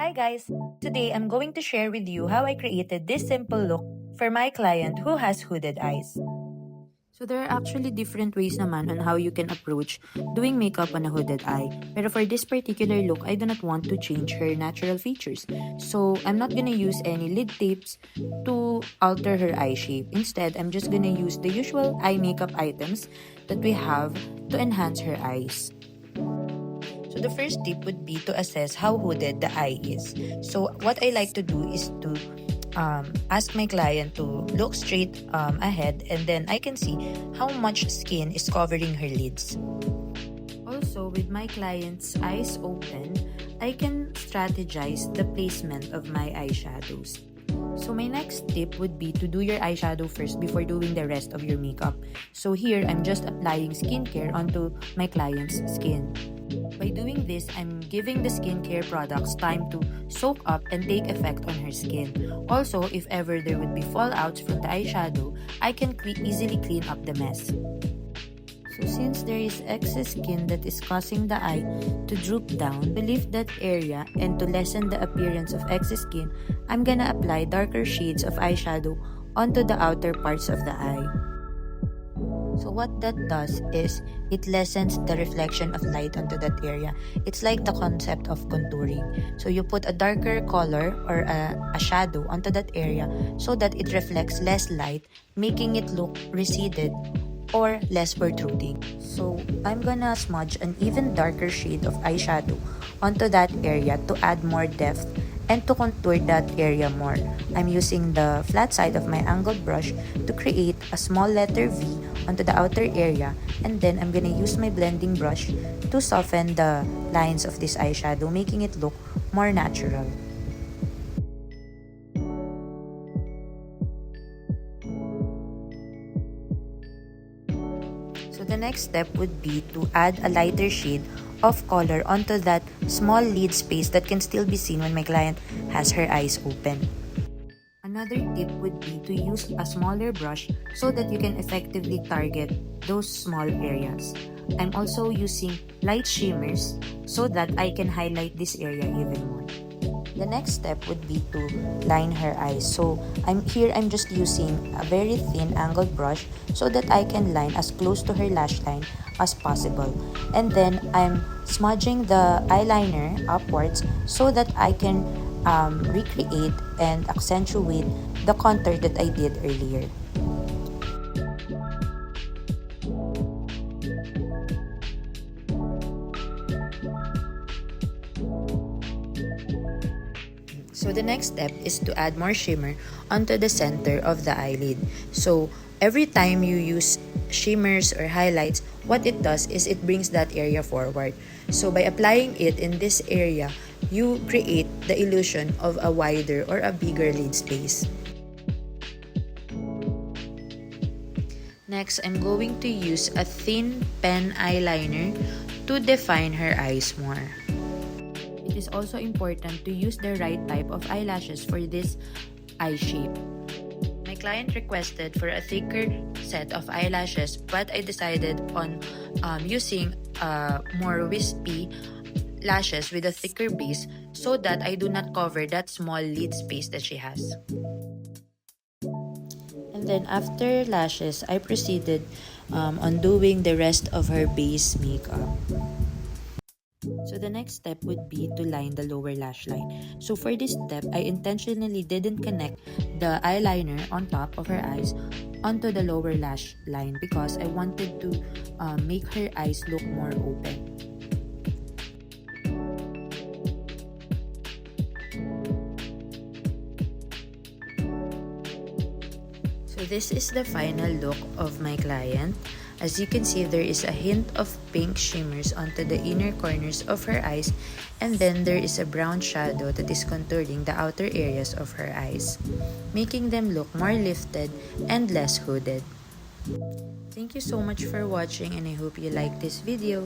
Hi guys! Today I'm going to share with you how I created this simple look for my client who has hooded eyes. So there are actually different ways naman on how you can approach doing makeup on a hooded eye. Pero for this particular look, I do not want to change her natural features. So I'm not gonna use any lid tapes to alter her eye shape. Instead, I'm just gonna use the usual eye makeup items that we have to enhance her eyes. So the first tip would be to assess how hooded the eye is. So what I like to do is to ask my client to look straight ahead, and then I can see how much skin is covering her lids. Also, with my client's eyes open, I can strategize the placement of my eyeshadows. So my next tip would be to do your eyeshadow first before doing the rest of your makeup. So here, I'm just applying skincare onto my client's skin. By doing this, I'm giving the skincare products time to soak up and take effect on her skin. Also, if ever there would be fallouts from the eyeshadow, I can easily clean up the mess. So since there is excess skin that is causing the eye to droop down, to lift that area and to lessen the appearance of excess skin, I'm gonna apply darker shades of eyeshadow onto the outer parts of the eye. So what that does is it lessens the reflection of light onto that area. It's like the concept of contouring. So you put a darker color or a shadow onto that area so that it reflects less light, making it look receded or less protruding. So I'm gonna smudge an even darker shade of eyeshadow onto that area to add more depth and to contour that area more. I'm using the flat side of my angled brush to create a small letter V onto the outer area, and then I'm gonna use my blending brush to soften the lines of this eyeshadow, making it look more natural. So the next step would be to add a lighter shade of color onto that small lid space that can still be seen when my client has her eyes open. Another tip would be to use a smaller brush so that you can effectively target those small areas. I'm also using light shimmers so that I can highlight this area even more. The next step would be to line her eyes. So I'm just using a very thin angled brush so that I can line as close to her lash line as possible. And then I'm smudging the eyeliner upwards so that I can recreate and accentuate the contour that I did earlier. So the next step is to add more shimmer onto the center of the eyelid. So every time you use shimmers or highlights, what it does is it brings that area forward. So by applying it in this area, you create the illusion of a wider or a bigger lid space. Next, I'm going to use a thin pen eyeliner to define her eyes more. It is also important to use the right type of eyelashes for this eye shape. My client requested for a thicker set of eyelashes, but I decided on using more wispy lashes with a thicker base so that I do not cover that small lid space that she has. And then after lashes, I proceeded on doing the rest of her base makeup. So the next step would be to line the lower lash line. So for this step, I intentionally didn't connect the eyeliner on top of her eyes onto the lower lash line because I wanted to make her eyes look more open. So this is the final look of my client. As you can see, there is a hint of pink shimmers onto the inner corners of her eyes, and then there is a brown shadow that is contouring the outer areas of her eyes, making them look more lifted and less hooded. Thank you so much for watching, and I hope you like this video.